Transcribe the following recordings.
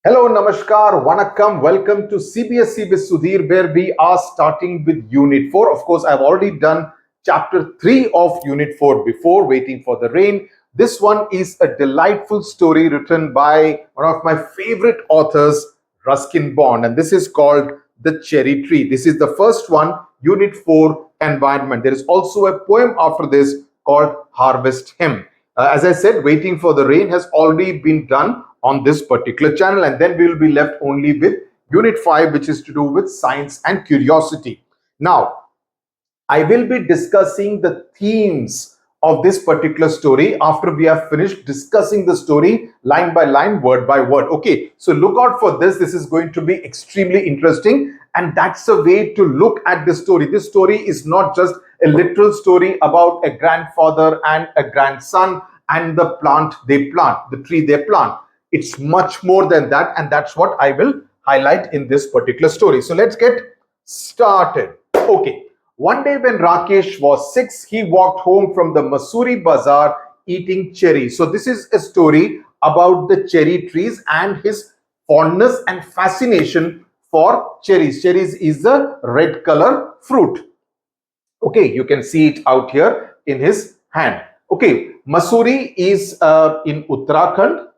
Hello, Namaskar, Vanakkam. Welcome to CBSE with Sudhir, where we are starting with Unit 4. Of course, I've already done Chapter 3 of Unit 4 before, Waiting for the Rain. This one is a delightful story written by one of my favorite authors, Ruskin Bond, and this is called The Cherry Tree. This is the first one, Unit 4, Environment. There is also a poem after this called Harvest Hymn. As I said, Waiting for the Rain has already been done on this particular channel, and then we will be left only with Unit 5, which is to do with science and curiosity. Now, I will be discussing the themes of this particular story after we have finished discussing the story line by line, word by word. Okay, so look out for this. This is going to be extremely interesting, and that's a way to look at the story. This story is not just a literal story about a grandfather and a grandson and the plant they plant, the tree they plant. It's much more than that, and that's what I will highlight in this particular story. So let's get started. Okay. One day when Rakesh was 6, he walked home from the Masuri Bazaar eating cherries. So this is a story about the cherry trees and his fondness and fascination for cherries. Cherries is the red color fruit. Okay, you can see it out here in his hand. Okay, Masuri is in Uttarakhand.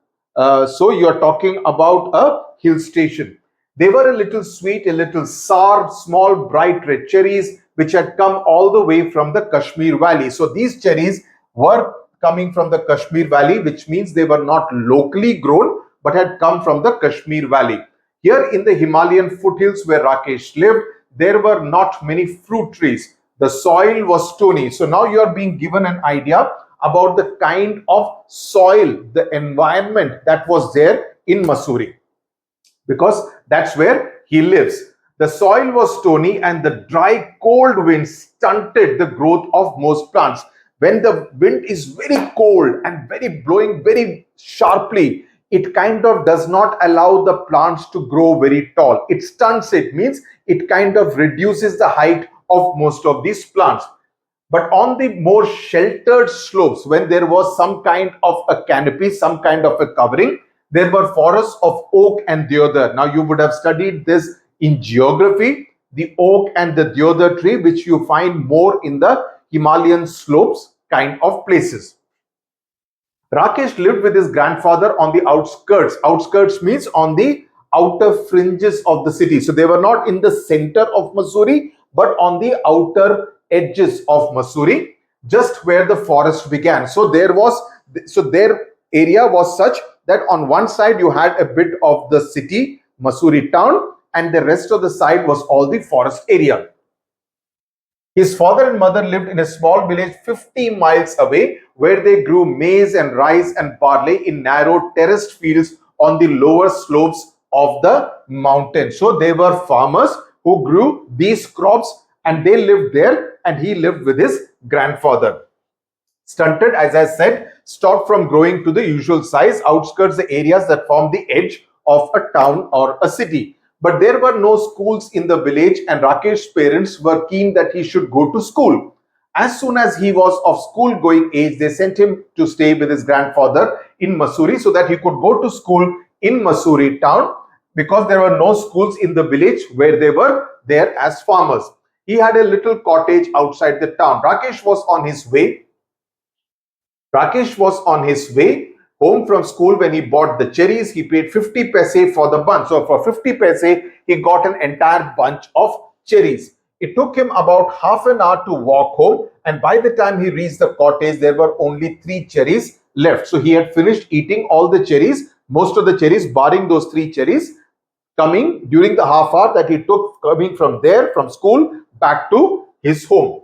So you're talking about a hill station. They were a little sweet, a little sour, small, bright red cherries, which had come all the way from the Kashmir Valley. So these cherries were coming from the Kashmir Valley, which means they were not locally grown, but had come from the Kashmir Valley. Here in the Himalayan foothills where Rakesh lived, there were not many fruit trees. The soil was stony. So now you are being given an idea about the kind of soil, the environment that was there in Masuri, because that's where he lives. The soil was stony and the dry, cold wind stunted the growth of most plants. When the wind is very cold and very blowing very sharply, it kind of does not allow the plants to grow very tall. It stunts it, means it kind of reduces the height of most of these plants. But on the more sheltered slopes, when there was some kind of a canopy, some kind of a covering, there were forests of oak and deodar. Now you would have studied this in geography, the oak and the deodar tree, which you find more in the Himalayan slopes kind of places. Rakesh lived with his grandfather on the outskirts. Outskirts means on the outer fringes of the city. So they were not in the center of Masuri, but on the outer edges of Masuri, just where the forest began. So their area was such that on one side you had a bit of the city, Masuri town, and the rest of the side was all the forest area. His father and mother lived in a small village 50 miles away, where they grew maize and rice and barley in narrow terraced fields on the lower slopes of the mountain. So they were farmers who grew these crops, and they lived there, and he lived with his grandfather. Stunted, as I said, stopped from growing to the usual size. Outskirts, the areas that form the edge of a town or a city. But there were no schools in the village, and Rakesh's parents were keen that he should go to school. As soon as he was of school-going age, they sent him to stay with his grandfather in Masuri so that he could go to school in Masuri town, because there were no schools in the village where they were there as farmers. He had a little cottage outside the town. Rakesh was on his way home from school when he bought the cherries. He paid 50 paise for the bunch. So for 50 paise, he got an entire bunch of cherries. It took him about half an hour to walk home, and by the time he reached the cottage, there were only 3 cherries left. So he had finished eating all the cherries, most of the cherries, barring those 3 cherries, coming during the half hour that he took coming from there, from school, back to his home.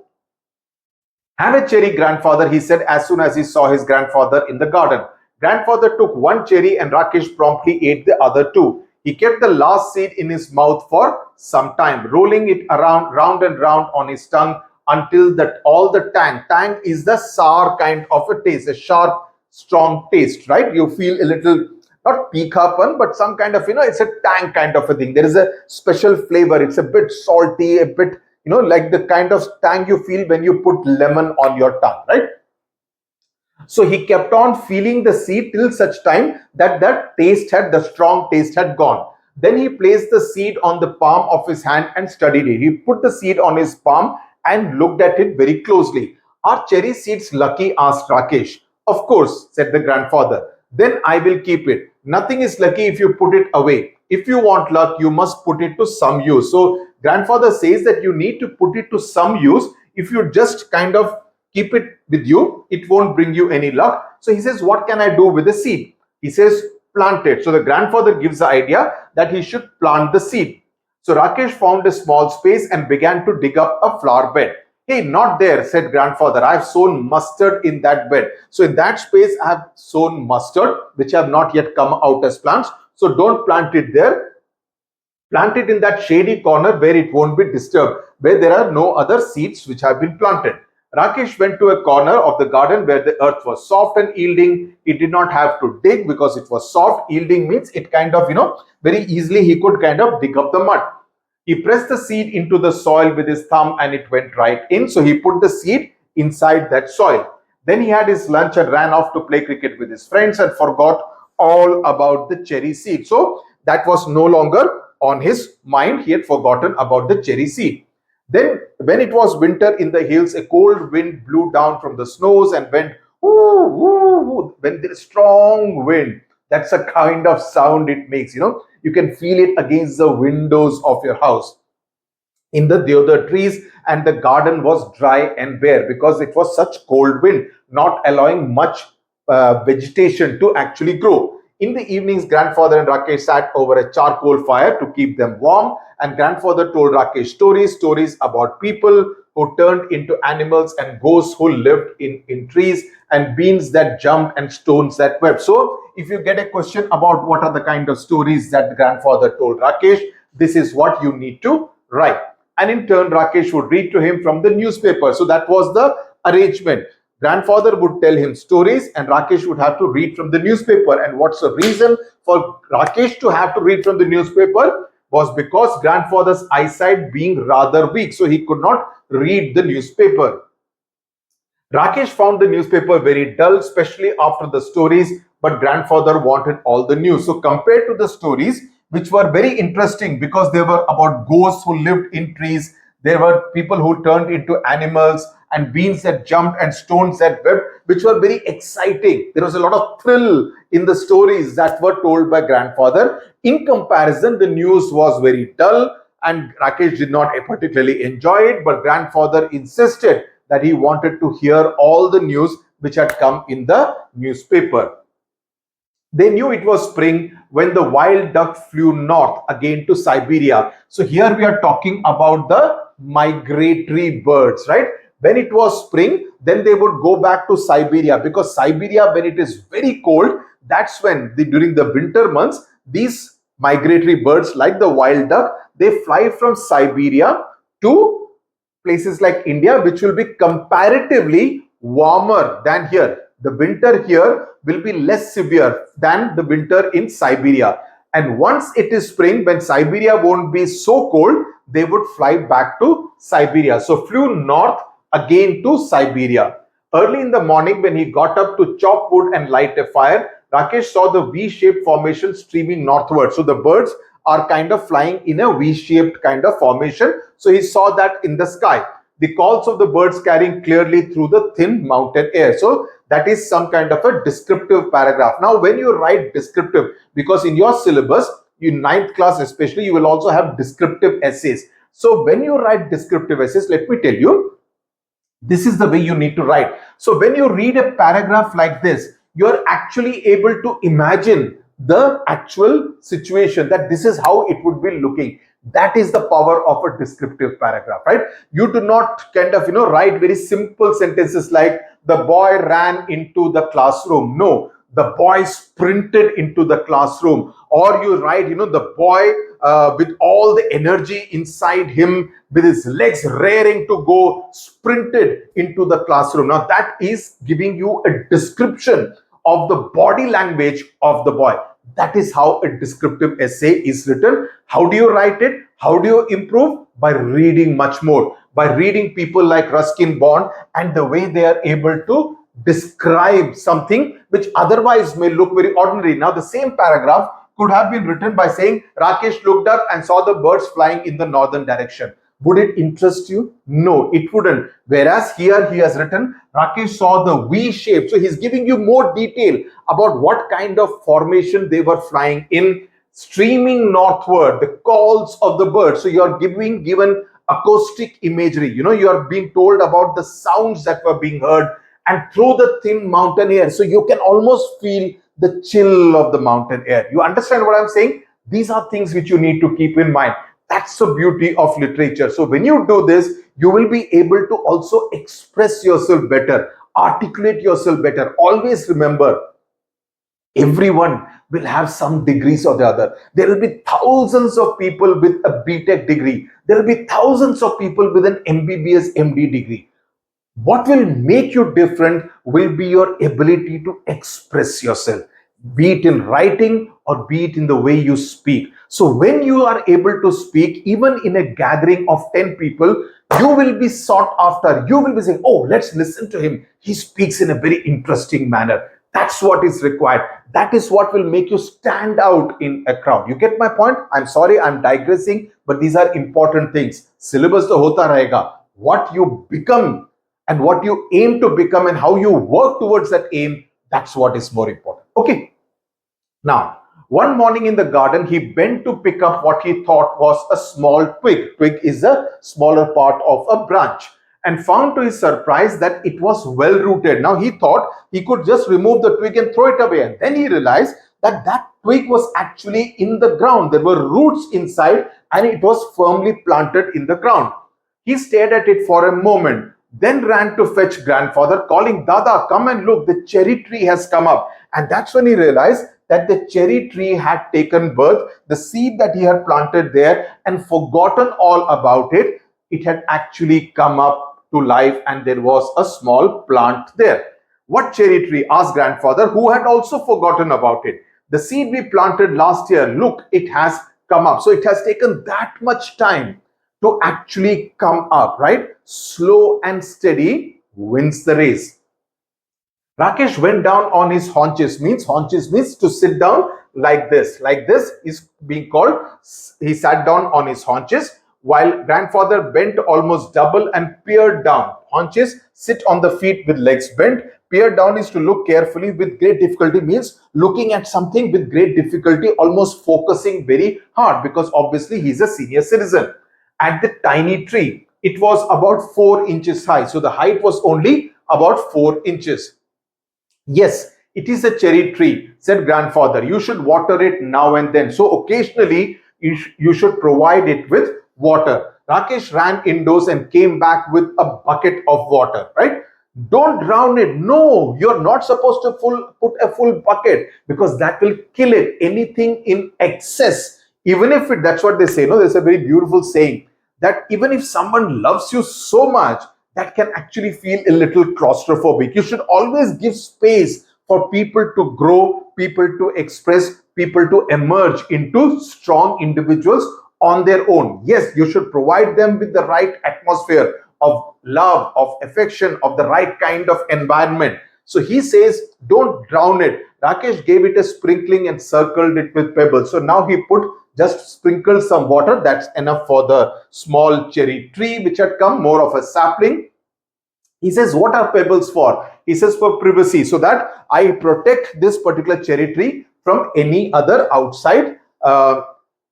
Have a cherry, grandfather, he said as soon as he saw his grandfather in the garden. Grandfather took 1 cherry and Rakesh promptly ate the other 2. He kept the last seed in his mouth for some time, rolling it around, round and round on his tongue until that all the tang is the sour kind of a taste, a sharp, strong taste, right? You feel a little, not peekapan, but some kind of, it's a tang kind of a thing. There is a special flavor. It's a bit salty, a bit, like the kind of tang you feel when you put lemon on your tongue, right? So he kept on feeling the seed till such time that the strong taste had gone. Then he placed the seed on the palm of his hand and studied it. He put the seed on his palm and looked at it very closely. Are cherry seeds lucky? Asked Rakesh. Of course, said the grandfather. Then I will keep it. Nothing is lucky if you put it away. If you want luck, you must put it to some use. So grandfather says that you need to put it to some use. If you just kind of keep it with you, it won't bring you any luck. So he says, what can I do with the seed? He says, plant it. So the grandfather gives the idea that he should plant the seed. So Rakesh found a small space and began to dig up a flower bed. Hey, not there, said grandfather. I have sown mustard in that bed. So in that space, I have sown mustard, which have not yet come out as plants. So don't plant it there. Plant it in that shady corner where it won't be disturbed, where there are no other seeds which have been planted. Rakesh went to a corner of the garden where the earth was soft and yielding. He did not have to dig because it was soft. Yielding means it kind of, very easily he could kind of dig up the mud. He pressed the seed into the soil with his thumb and it went right in. So he put the seed inside that soil. Then he had his lunch and ran off to play cricket with his friends and forgot all about the cherry seed. So that was no longer on his mind. He had forgotten about the cherry seed. Then, when it was winter in the hills, a cold wind blew down from the snows and went whoo, whoo, whoo. When there is strong wind, that's a kind of sound it makes. You can feel it against the windows of your house. In the deodar trees, and the garden was dry and bare because it was such cold wind, not allowing much vegetation to actually grow. In the evenings, grandfather and Rakesh sat over a charcoal fire to keep them warm, and grandfather told Rakesh stories about people who turned into animals and ghosts who lived in trees and beans that jumped and stones that wept. So if you get a question about what are the kind of stories that the grandfather told Rakesh, this is what you need to write. And in turn, Rakesh would read to him from the newspaper. So that was the arrangement. Grandfather would tell him stories and Rakesh would have to read from the newspaper. And what's the reason for Rakesh to have to read from the newspaper? Was because grandfather's eyesight being rather weak, so he could not read the newspaper. Rakesh found the newspaper very dull, especially after the stories, but grandfather wanted all the news. So compared to the stories, which were very interesting because they were about ghosts who lived in trees, there were people who turned into animals and beans that jumped and stones that wept, which were very exciting. There was a lot of thrill in the stories that were told by grandfather. In comparison, the news was very dull and Rakesh did not particularly enjoy it, but grandfather insisted that he wanted to hear all the news which had come in the newspaper. They knew it was spring when the wild duck flew north again to Siberia. So here we are talking about the migratory birds, right? When it was spring, then they would go back to Siberia because Siberia, when it is very cold, that's when during the winter months, these migratory birds like the wild duck, they fly from Siberia to places like India, which will be comparatively warmer than here. The winter here will be less severe than the winter in Siberia. And once it is spring, when Siberia won't be so cold, they would fly back to Siberia. So flew north again to Siberia. Early in the morning, when he got up to chop wood and light a fire, Rakesh saw the V-shaped formation streaming northward. So the birds are kind of flying in a V-shaped kind of formation. So he saw that in the sky. The calls of the birds carrying clearly through the thin mountain air. So that is some kind of a descriptive paragraph. Now, when you write descriptive, because in your syllabus, in 9th class especially, you will also have descriptive essays. So when you write descriptive essays, let me tell you, this is the way you need to write. So when you read a paragraph like this, you're actually able to imagine the actual situation, that this is how it would be looking. That is the power of a descriptive paragraph, right? You do not kind of, write very simple sentences like the boy ran into the classroom. No, the boy sprinted into the classroom. Or you write, the boy with all the energy inside him, with his legs raring to go, sprinted into the classroom. Now that is giving you a description of the body language of the boy. That is how a descriptive essay is written. How do you write it? How do you improve? By reading much more. By reading people like Ruskin Bond and the way they are able to describe something which otherwise may look very ordinary. Now, the same paragraph could have been written by saying, Rakesh looked up and saw the birds flying in the northern direction. Would it interest you? No, it wouldn't. Whereas here he has written, Rakesh saw the V shape. So he's giving you more detail about what kind of formation they were flying in, streaming northward, the calls of the birds. So you're given acoustic imagery. You are being told about the sounds that were being heard and through the thin mountain air. So you can almost feel the chill of the mountain air. You understand what I'm saying? These are things which you need to keep in mind. That's the beauty of literature. So when you do this, you will be able to also express yourself better, articulate yourself better. Always remember, everyone will have some degrees or the other. There will be thousands of people with a BTech degree. There will be thousands of people with an MBBS MD degree. What will make you different will be your ability to express yourself, be it in writing or be it in the way you speak. So when you are able to speak, even in a gathering of 10 people, you will be sought after. You will be saying, oh, let's listen to him. He speaks in a very interesting manner. That's what is required. That is what will make you stand out in a crowd. You get my point? I'm sorry, I'm digressing, but these are important things. Syllabus to hota rahega. What you become and what you aim to become and how you work towards that aim, that's what is more important. Okay. Now, one morning in the garden, he bent to pick up what he thought was a small twig. Twig is a smaller part of a branch, and found to his surprise that it was well rooted. Now, he thought he could just remove the twig and throw it away. And then he realized that that twig was actually in the ground. There were roots inside and it was firmly planted in the ground. He stared at it for a moment, then ran to fetch grandfather, calling, Dada, come and look, the cherry tree has come up. And that's when he realized that the cherry tree had taken birth, the seed that he had planted there and forgotten all about it, it had actually come up to life and there was a small plant there. What cherry tree? Asked grandfather, who had also forgotten about it. The seed we planted last year, look, it has come up. So it has taken that much time to actually come up, right? Slow and steady wins the race. Rakesh went down on his haunches means to sit down like this. Like this is being called, he sat down on his haunches while grandfather bent almost double and peered down. Haunches, sit on the feet with legs bent. Peer down is to look carefully with great difficulty, means looking at something with great difficulty, almost focusing very hard because obviously he's a senior citizen. At the tiny tree, it was about 4 inches high. So the height was only about 4 inches. Yes, it is a cherry tree, said grandfather. You should water it now and then. So occasionally you should provide it with water. Rakesh ran indoors and came back with a bucket of water, right? Don't drown it. No, you're not supposed to put a full bucket because that will kill it. Anything in excess, even if it, that's what they say. No, there's a very beautiful saying that even if someone loves you so much, that can actually feel a little claustrophobic. You should always give space for people to grow, people to express, people to emerge into strong individuals on their own. Yes, you should provide them with the right atmosphere of love, of affection, of the right kind of environment. So he says, don't drown it. Rakesh gave it a sprinkling and circled it with pebbles. So now he just sprinkled some water. That's enough for the small cherry tree which had come, more of a sapling. He says, what are pebbles for? He says, for privacy, so that I protect this particular cherry tree from any other outside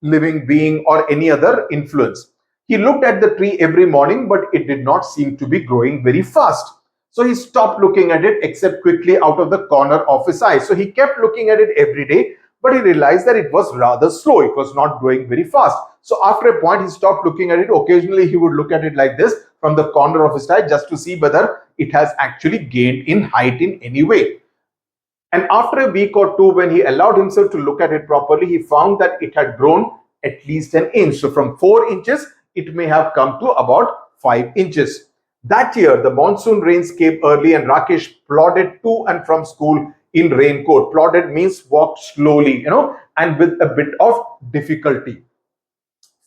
living being or any other influence. He looked at the tree every morning, but it did not seem to be growing very fast. So he stopped looking at it except quickly out of the corner of his eye. So he kept looking at it every day, but he realized that it was rather slow. It was not growing very fast. So after a point, he stopped looking at it. Occasionally, he would look at it like this from the corner of his eye just to see whether it has actually gained in height in any way. And after a week or two, when he allowed himself to look at it properly, he found that it had grown at least an inch. So from 4 inches, it may have come to about 5 inches. That year, the monsoon rains came early and Rakesh plodded to and from school in raincoat. Plodded means walked slowly, and with a bit of difficulty.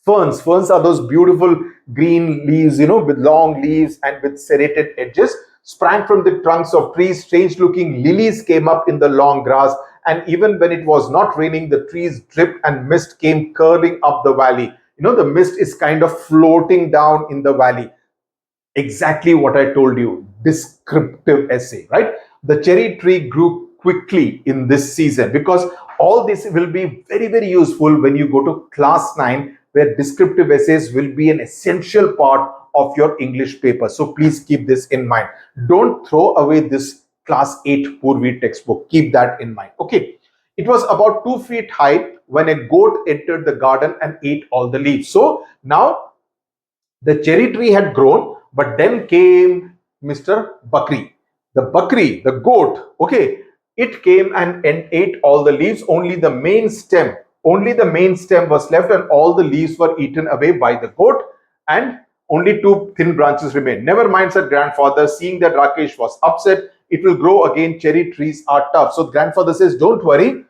Ferns are those beautiful green leaves, with long leaves and with serrated edges. sprang from the trunks of trees. Strange looking lilies came up in the long grass. And even when it was not raining, the trees dripped and mist came curling up the valley. The mist is kind of floating down in the valley. Exactly what I told you, descriptive essay, right? The cherry tree grew quickly in this season, because all this will be very, very useful when you go to class 9, where descriptive essays will be an essential part of your English paper. So please keep this in mind. Don't throw away this class 8 Poorvi textbook. Keep that in mind. Okay. It was about 2 feet high when a goat entered the garden and ate all the leaves. So now the cherry tree had grown, but then came Mr. Bakri. The Bakri, the goat, okay, it came and ate all the leaves. Only the main stem was left, and all the leaves were eaten away by the goat, and only 2 thin branches remained. Never mind, said grandfather, seeing that Rakesh was upset. It will grow again. Cherry trees are tough. So grandfather says, don't worry.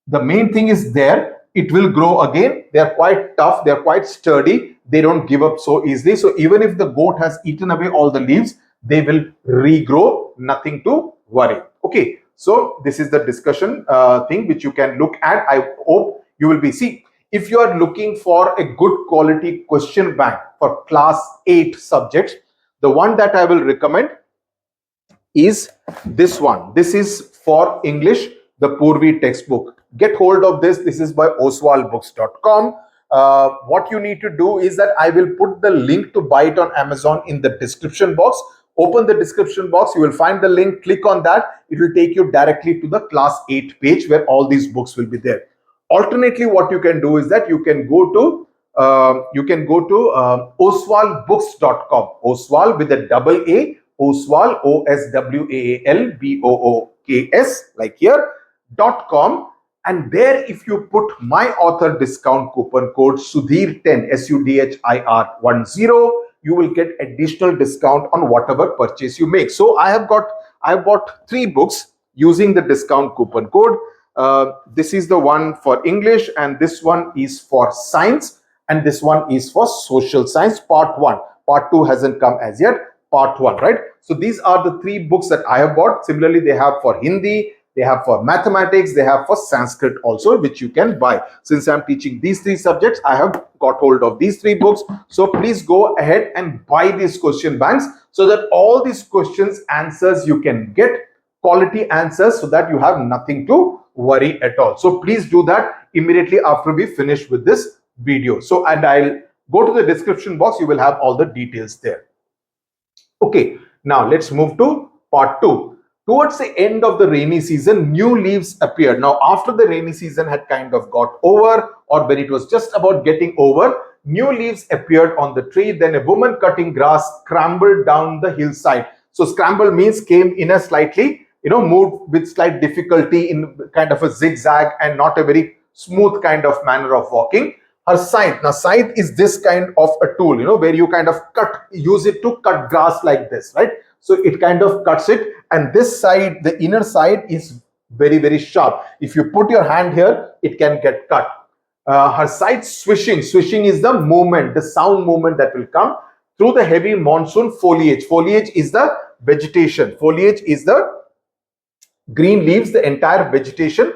The main thing is there. It will grow again. They are quite tough. They are quite sturdy. They don't give up so easily. So even if the goat has eaten away all the leaves, they will regrow. Nothing to worry. Okay. So this is the discussion thing which you can look at. I hope you will be. See, if you are looking for a good quality question bank for class 8 subjects, the one that I will recommend is this one. This is for English, the Poorvi textbook. Get hold of this. This is by oswaldbooks.com. What you need to do is that I will put the link to buy it on Amazon in the description box. Open the description box. You will find the link. Click on that. It will take you directly to the class 8 page where all these books will be there. Alternately, what you can do is that you can go to oswaldbooks.com. Oswald with a double A. Oswald, OSWAALBOOKS, like here, .com. And there, if you put my author discount coupon code Sudhir10, SUDHIR10, you will get additional discount on whatever purchase you make. So I've bought 3 books using the discount coupon code. This is the one for English, and this one is for science, and this one is for social science, part 1. Part 2 hasn't come as yet. Part 1, right? So these are the 3 books that I have bought. Similarly, they have for Hindi, they have for mathematics, they have for Sanskrit also, which you can buy. Since I'm teaching these 3 subjects, I have got hold of these 3 books. So please go ahead and buy these question banks so that all these questions, answers, you can get quality answers so that you have nothing to worry at all. So please do that immediately after we finish with this video. So, and I'll go to the description box. You will have all the details there. Okay, now let's move to part 2. Towards the end of the rainy season, new leaves appeared. Now, after the rainy season had kind of got over, or when it was just about getting over, new leaves appeared on the tree. Then a woman cutting grass scrambled down the hillside. So scramble means came in a slightly, moved with slight difficulty in kind of a zigzag and not a very smooth kind of manner of walking. Her scythe. Now, scythe is this kind of a tool, where you kind of use it to cut grass like this, right? So it kind of cuts it, and this side, the inner side, is very, very sharp. If you put your hand here, it can get cut. Her scythe swishing. Swishing is the movement, the sound movement that will come through the heavy monsoon foliage. Foliage is the vegetation. Foliage is the green leaves, the entire vegetation.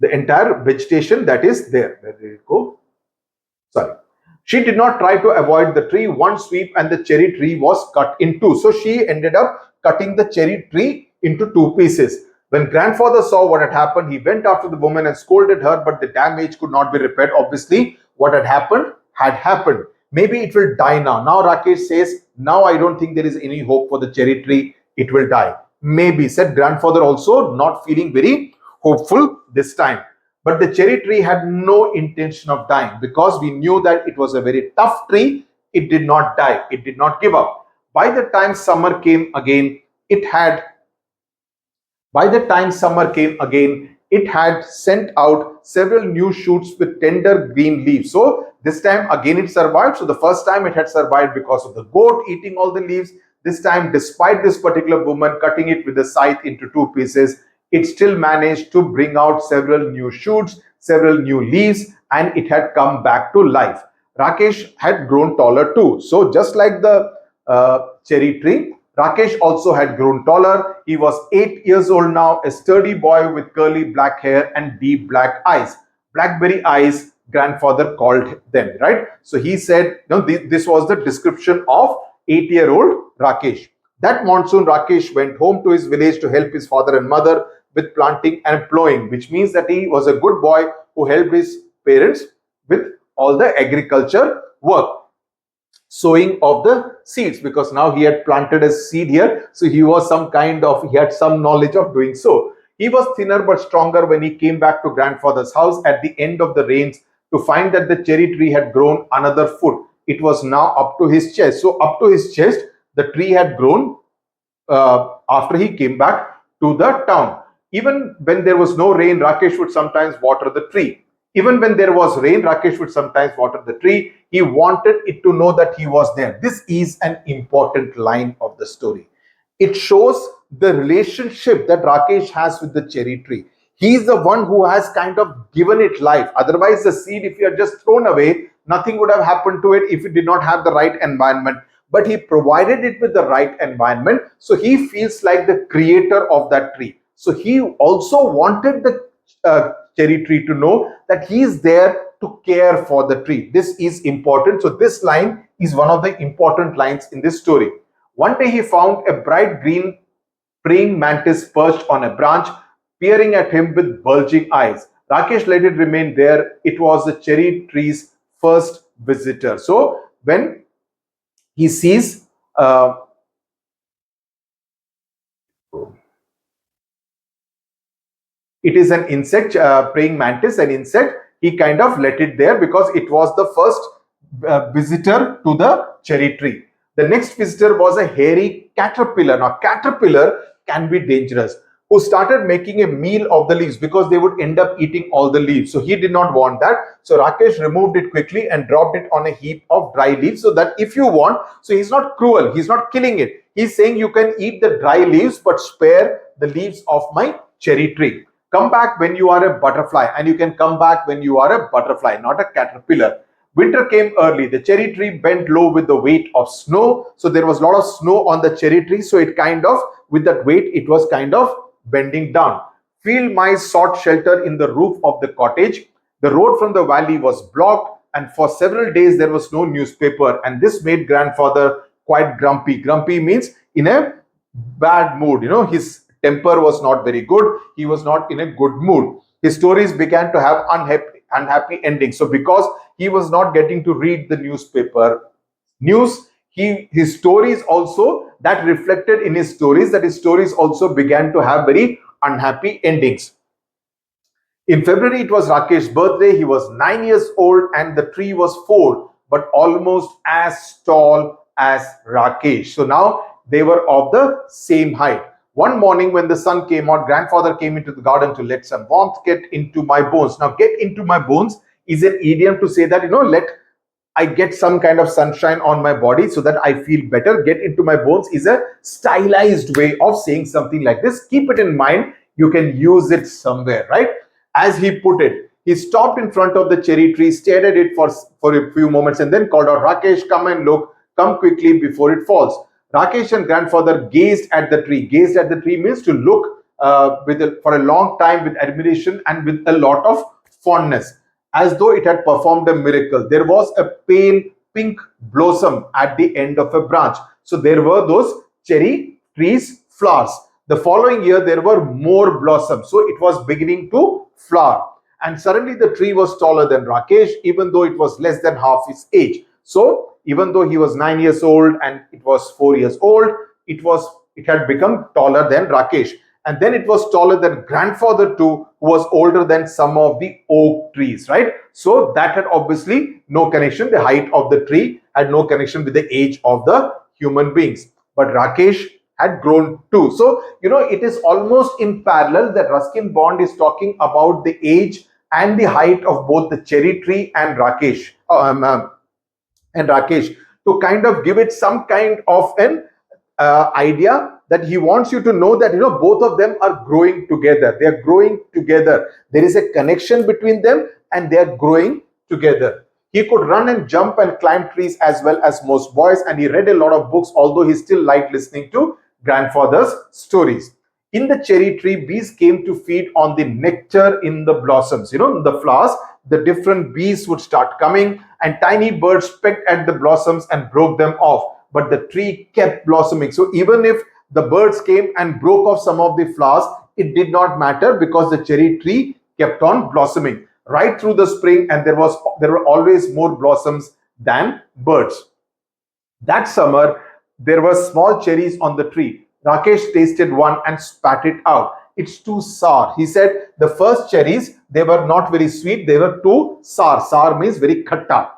The entire vegetation that is there. Where did it go? Sorry. She did not try to avoid the tree. One sweep and the cherry tree was cut in 2. So she ended up cutting the cherry tree into 2 pieces. When grandfather saw what had happened, he went after the woman and scolded her, but the damage could not be repaired. Obviously, what had happened had happened. Maybe it will die now. Now Rakesh says, now I don't think there is any hope for the cherry tree. It will die. Maybe, said grandfather, also not feeling very hopeful this time. But the cherry tree had no intention of dying, because we knew that it was a very tough tree. It did not die. It did not give up. By the time summer came again, it had sent out several new shoots with tender green leaves. So this time again it survived. So the first time it had survived because of the goat eating all the leaves. This time, despite this particular woman cutting it with a scythe into 2 pieces, it still managed to bring out several new shoots, several new leaves, and it had come back to life. Rakesh had grown taller too. So just like the cherry tree, Rakesh also had grown taller. He was 8 years old now, a sturdy boy with curly black hair and deep black eyes. Blackberry eyes, grandfather called them, right? So he said, this was the description of 8-year-old Rakesh. That monsoon, Rakesh went home to his village to help his father and mother with planting and plowing, which means that he was a good boy who helped his parents with all the agriculture work, sowing of the seeds, because now he had planted a seed here, so he had some knowledge of doing so. He was thinner but stronger when he came back to grandfather's house at the end of the rains to find that the cherry tree had grown another foot. It was now up to his chest. So up to his chest the tree had grown after he came back to the town. Even when there was no rain, Rakesh would sometimes water the tree. Even when there was rain, Rakesh would sometimes water the tree. He wanted it to know that he was there. This is an important line of the story. It shows the relationship that Rakesh has with the cherry tree. He is the one who has kind of given it life. Otherwise, the seed, if you had just thrown away, nothing would have happened to it if it did not have the right environment. But he provided it with the right environment. So he feels like the creator of that tree. So he also wanted the cherry tree to know that he is there to care for the tree. This is important. So this line is one of the important lines in this story. One day he found a bright green praying mantis perched on a branch, peering at him with bulging eyes. Rakesh let it remain there. It was the cherry tree's first visitor. So when he sees it is an insect, praying mantis, an insect, he kind of let it there because it was the first visitor to the cherry tree. The next visitor was a hairy caterpillar. Now caterpillar can be dangerous, who started making a meal of the leaves because they would end up eating all the leaves. So he did not want that. So Rakesh removed it quickly and dropped it on a heap of dry leaves, so that if you want, so he's not cruel, he's not killing it. He's saying you can eat the dry leaves but spare the leaves of my cherry tree. Come back when you are a butterfly, and you can come back when you are a butterfly, not a caterpillar. Winter came early. The cherry tree bent low with the weight of snow. So there was a lot of snow on the cherry tree. So it kind of, with that weight, it was kind of bending down. Field mice sought shelter in the roof of the cottage. The road from the valley was blocked, and for several days there was no newspaper. And this made grandfather quite grumpy. Grumpy means in a bad mood. His temper was not very good. He was not in a good mood. His stories began to have unhappy endings. So because he was not getting to read the newspaper news, his stories also, that reflected in his stories, that his stories also began to have very unhappy endings. In February, it was Rakesh's birthday. He was 9 years old and the tree was 4, but almost as tall as Rakesh. So now they were of the same height. One morning when the sun came out, grandfather came into the garden to let some warmth get into my bones. Now, get into my bones is an idiom to say that, let I get some kind of sunshine on my body so that I feel better. Get into my bones is a stylized way of saying something like this. Keep it in mind. You can use it somewhere, right? As he put it, he stopped in front of the cherry tree, stared at it for a few moments, and then called out, Rakesh, come and look. Come quickly before it falls. Rakesh and grandfather gazed at the tree. Gazed at the tree means to look for a long time with admiration and with a lot of fondness, as though it had performed a miracle. There was a pale pink blossom at the end of a branch. So there were those cherry trees flowers. The following year, there were more blossoms. So it was beginning to flower. And suddenly the tree was taller than Rakesh, even though it was less than half his age. So even though he was 9 years old and it was 4 years old, it had become taller than Rakesh. And then it was taller than grandfather too, who was older than some of the oak trees, right? So that had obviously no connection. The height of the tree had no connection with the age of the human beings. But Rakesh had grown too. So, it is almost in parallel that Ruskin Bond is talking about the age and the height of both the cherry tree and Rakesh. To kind of give it some kind of an idea that he wants you to know that both of them are growing together. They are growing together. There is a connection between them and they are growing together. He could run and jump and climb trees as well as most boys, and he read a lot of books, although he still liked listening to grandfather's stories. In the cherry tree, bees came to feed on the nectar in the blossoms. The flowers, the different bees would start coming, and tiny birds pecked at the blossoms and broke them off. But the tree kept blossoming. So even if the birds came and broke off some of the flowers, it did not matter because the cherry tree kept on blossoming right through the spring, and there were always more blossoms than birds. That summer, there were small cherries on the tree. Rakesh tasted one and spat it out. It's too sour. He said the first cherries, they were not very sweet. They were too sour. Sour means very khatta.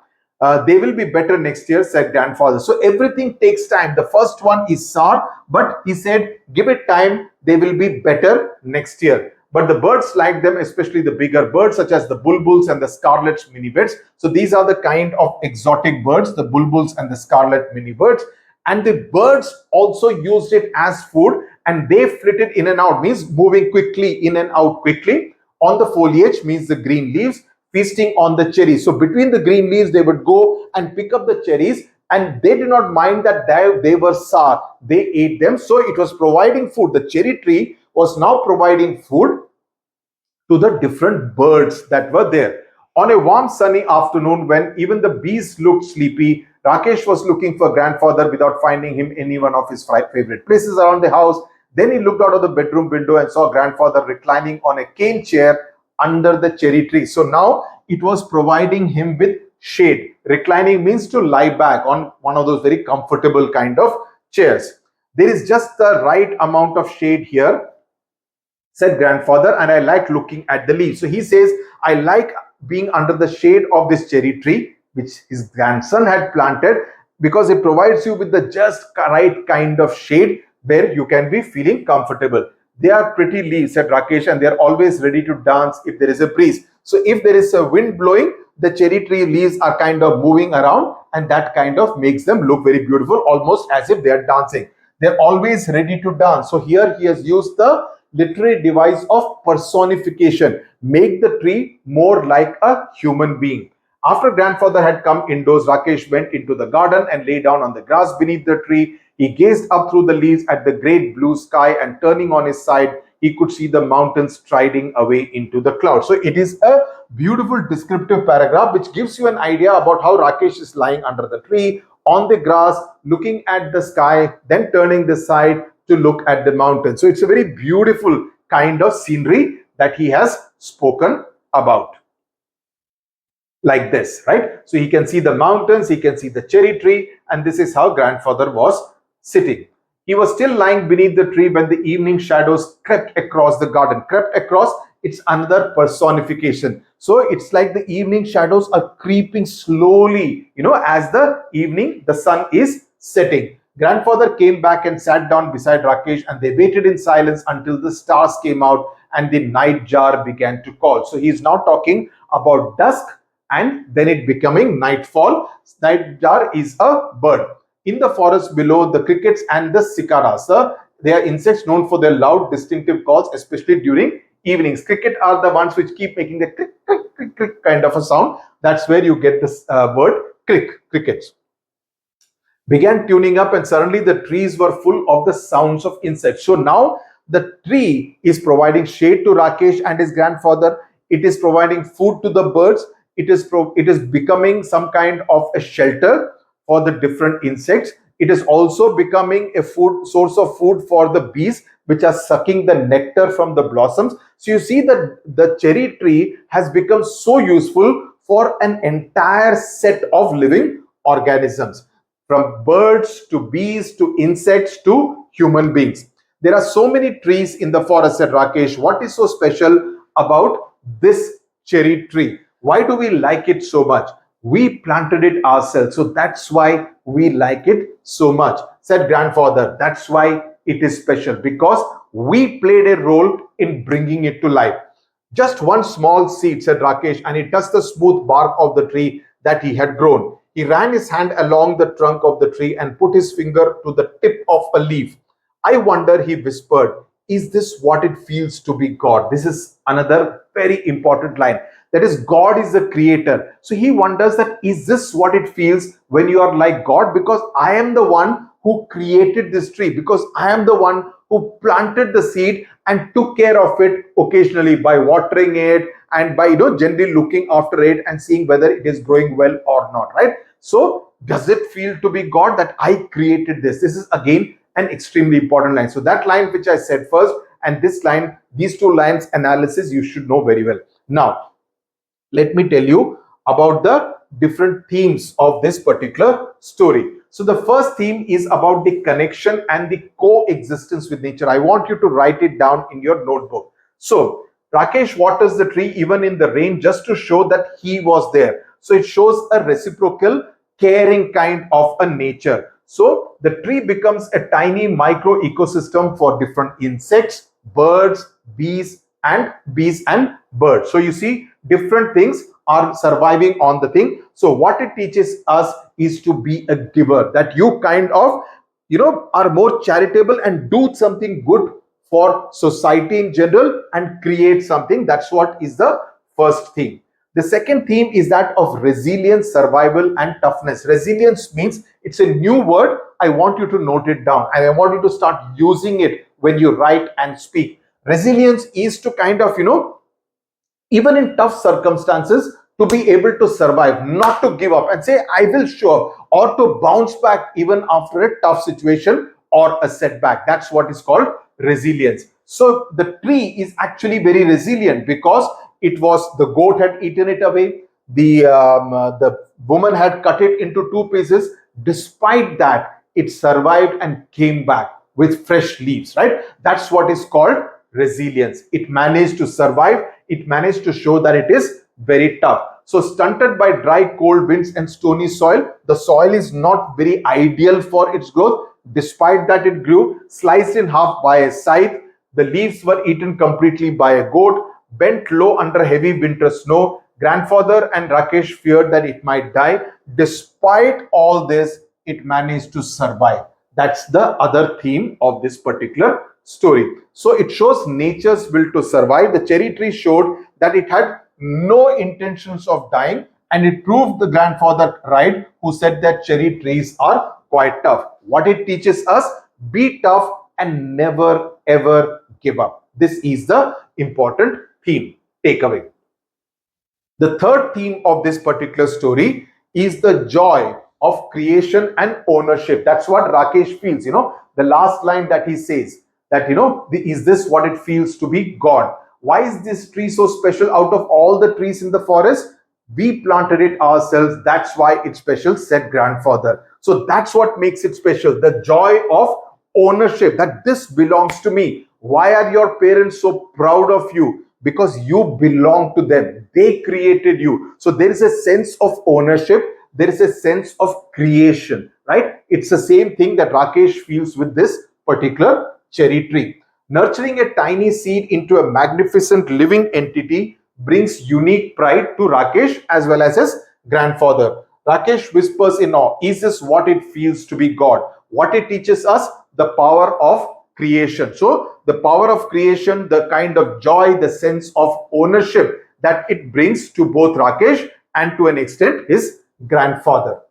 They will be better next year, said grandfather. So everything takes time. The first one is sour, but he said, give it time. They will be better next year. But the birds like them, especially the bigger birds, such as the bulbuls and the scarlet minibirds. So these are the kind of exotic birds, the bulbuls and the scarlet minibirds. And the birds also used it as food, and they flitted in and out, means moving quickly in and out quickly on the foliage, means the green leaves, feasting on the cherries. So between the green leaves, they would go and pick up the cherries, and they did not mind that they were sour. They ate them. So it was providing food. The cherry tree was now providing food to the different birds that were there. On a warm sunny afternoon, when even the bees looked sleepy, Rakesh was looking for grandfather without finding him any one of his favorite places around the house. Then he looked out of the bedroom window and saw grandfather reclining on a cane chair under the cherry tree. So now it was providing him with shade. Reclining means to lie back on one of those very comfortable kind of chairs. There is just the right amount of shade here, said grandfather, and I like looking at the leaves. So he says, I like being under the shade of this cherry tree, which his grandson had planted, because it provides you with the just right kind of shade where you can be feeling comfortable. They are pretty leaves, said Rakesh, and they are always ready to dance if there is a breeze. So if there is a wind blowing, the cherry tree leaves are kind of moving around, and that kind of makes them look very beautiful, almost as if they are dancing. They're always ready to dance. So here he has used the literary device of personification, make the tree more like a human being. After grandfather had come indoors, Rakesh went into the garden and lay down on the grass beneath the tree. He gazed up through the leaves at the great blue sky, and turning on his side, he could see the mountains striding away into the clouds. So it is a beautiful descriptive paragraph which gives you an idea about how Rakesh is lying under the tree on the grass, looking at the sky, then turning the side to look at the mountain. So it's a very beautiful kind of scenery that he has spoken about. Like this, right? So he can see the mountains, he can see the cherry tree, and this is how grandfather was sitting. He was still lying beneath the tree when the evening shadows crept across the garden. Crept across, it's another personification. So it's like the evening shadows are creeping slowly, as the sun is setting. Grandfather came back and sat down beside Rakesh, and they waited in silence until the stars came out and the night jar began to call. So he's now talking about dusk and then it becoming nightfall. Nightjar is a bird. In the forest below, the crickets and the cicadas, they are insects known for their loud, distinctive calls, especially during evenings. Cricket are the ones which keep making the click, click, click, click kind of a sound. That's where you get this word crickets. Began tuning up, and suddenly the trees were full of the sounds of insects. So now the tree is providing shade to Rakesh and his grandfather. It is providing food to the birds. It is becoming some kind of a shelter for the different insects. It is also becoming a source of food for the bees, which are sucking the nectar from the blossoms. So you see that the cherry tree has become so useful for an entire set of living organisms, from birds to bees to insects to human beings. There are so many trees in the forest, said Rakesh. What is so special about this cherry tree? Why do we like it so much? We planted it ourselves, so that's why we like it so much, said grandfather. That's why it is special, because we played a role in bringing it to life. Just one small seed, said Rakesh, and he touched the smooth bark of the tree that he had grown. He ran his hand along the trunk of the tree and put his finger to the tip of a leaf. I wonder, he whispered, is this what it feels to be God? This is another very important line. That is, God is the creator. So he wonders that, is this what it feels when you are like God? Because I am the one who created this tree, because I am the one who planted the seed and took care of it occasionally by watering it and by generally looking after it and seeing whether it is growing well or not, right? So does it feel to be God that I created this? This is again an extremely important line. So that line which I said first, and this line, these two lines analysis you should know very well. Now let me tell you about the different themes of this particular story. So the first theme is about the connection and the coexistence with nature. I want you to write it down in your notebook. So Rakesh waters the tree even in the rain just to show that he was there. So it shows a reciprocal, caring kind of a nature. So the tree becomes a tiny micro ecosystem for different insects, birds, and birds. So you see, different things are surviving on the thing. So what it teaches us is to be a giver, that you kind of are more charitable and do something good for society in general and create something. That's what is the first theme. The second theme is that of resilience, survival, and toughness. Resilience means, it's a new word. I want you to note it down and I want you to start using it when you write and speak. Resilience is to kind of, even in tough circumstances, to be able to survive, not to give up and say, I will show up, or to bounce back even after a tough situation or a setback. That's what is called resilience. So the tree is actually very resilient because it was, the goat had eaten it away, the woman had cut it into two pieces. Despite that, it survived and came back with fresh leaves, right? That's what is called resilience. It managed to survive. It managed to show that it is very tough. So stunted by dry, cold winds and stony soil, the soil is not very ideal for its growth. Despite that, it grew. Sliced in half by a scythe, the leaves were eaten completely by a goat. Bent low under heavy winter snow, grandfather and Rakesh feared that it might die. Despite all this, it managed to survive. That's the other theme of this particular story. So it shows nature's will to survive. The cherry tree showed that it had no intentions of dying, and it proved the grandfather right, who said that cherry trees are quite tough. What it teaches us: be tough and never ever give up. This is the important theme takeaway. The third theme of this particular story is the joy of creation and ownership. That's what Rakesh feels. The last line that he says, that is this what it feels to be God? Why is this tree so special out of all the trees in the forest? We planted it ourselves. That's why it's special, said grandfather. So that's what makes it special. The joy of ownership, that this belongs to me. Why are your parents so proud of you? Because you belong to them. They created you. So there is a sense of ownership. There is a sense of creation, right? It's the same thing that Rakesh feels with this particular cherry tree. Nurturing a tiny seed into a magnificent living entity brings unique pride to Rakesh as well as his grandfather. Rakesh whispers in awe, is this what it feels to be God? What it teaches us? The power of creation. So the power of creation, the kind of joy, the sense of ownership that it brings to both Rakesh and to an extent his grandfather.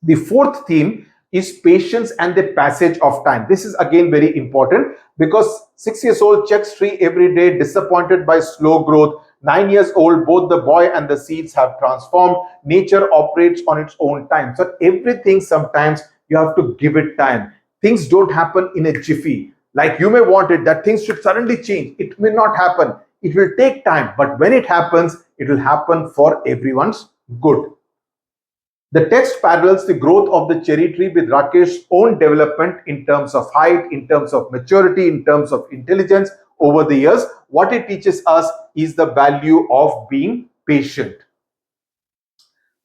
The fourth theme is patience and the passage of time. This is again very important because 6 years old checks tree every day, disappointed by slow growth. 9 years old, both the boy and the seeds have transformed. Nature operates on its own time. So everything, sometimes you have to give it time. Things don't happen in a jiffy. Like you may want it, that things should suddenly change. It may not happen. It will take time. But when it happens, it will happen for everyone's good. The text parallels the growth of the cherry tree with Rakesh's own development in terms of height, in terms of maturity, in terms of intelligence over the years. What it teaches us is the value of being patient.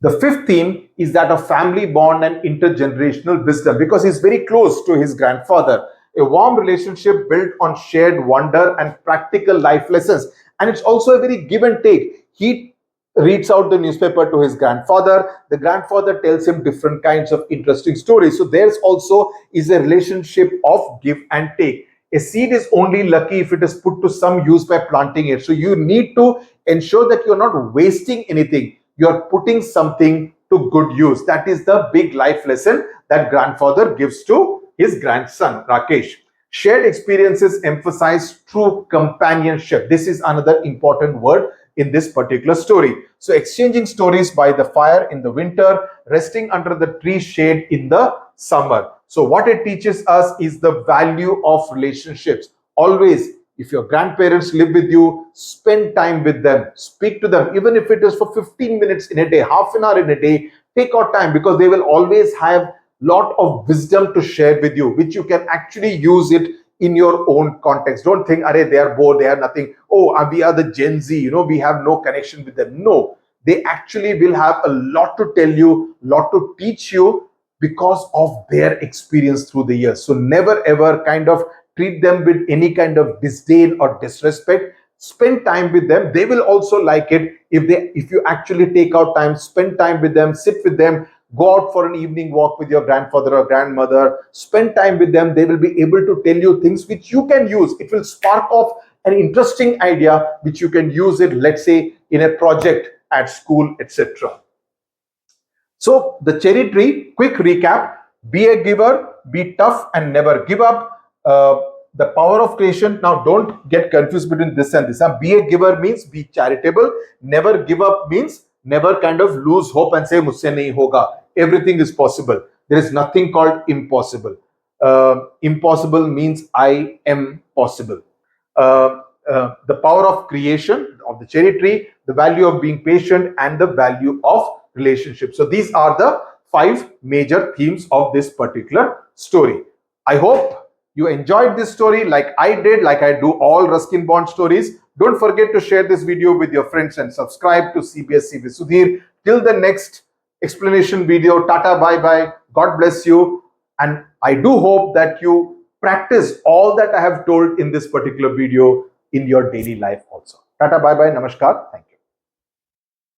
The fifth theme is that of family bond and intergenerational wisdom, because he's very close to his grandfather. A warm relationship built on shared wonder and practical life lessons. And it's also a very give and take. He reads out the newspaper to his grandfather. The grandfather tells him different kinds of interesting stories. So there's also is a relationship of give and take. A seed is only lucky if it is put to some use by planting it. So you need to ensure that you're not wasting anything. You're putting something to good use. That is the big life lesson that grandfather gives to his grandson, Rakesh. Shared experiences emphasize true companionship. This is another important word in this particular story. So exchanging stories by the fire in the winter, resting under the tree shade in the summer. So what it teaches us is the value of relationships. Always, if your grandparents live with you, spend time with them, speak to them, even if it is for 15 minutes in a day, half an hour in a day. Take out time, because they will always have lot of wisdom to share with you, which you can actually use it in your own context. Don't think, "Arey, they are bored, they have nothing. Oh, we are the Gen Z, we have no connection with them." No, they actually will have a lot to tell you, lot to teach you, because of their experience through the years. So never ever kind of treat them with any kind of disdain or disrespect. Spend time with them. They will also like it if you actually take out time, spend time with them, sit with them, go out for an evening walk with your grandfather or grandmother, spend time with them. They will be able to tell you things which you can use. It will spark off an interesting idea which you can use it, let's say, in a project at school, etc. So the cherry tree, quick recap: be a giver, be tough, and never give up. The power of creation. Now don't get confused between this and this. Be a giver means be charitable. Never give up means never kind of lose hope and say मुझसे नहीं होगा. Everything is possible. There is nothing called impossible. Impossible means I am possible. The power of creation of the cherry tree, the value of being patient, and the value of relationship. So these are the 5 major themes of this particular story. I hope you enjoyed this story like I did, like I do all Ruskin Bond stories. Don't forget to share this video with your friends and subscribe to CBSE with Sudhir. Till the next explanation video, tata, bye bye, God bless you. And I do hope that you practice all that I have told in this particular video in your daily life also. Tata, bye bye, namaskar, thank you.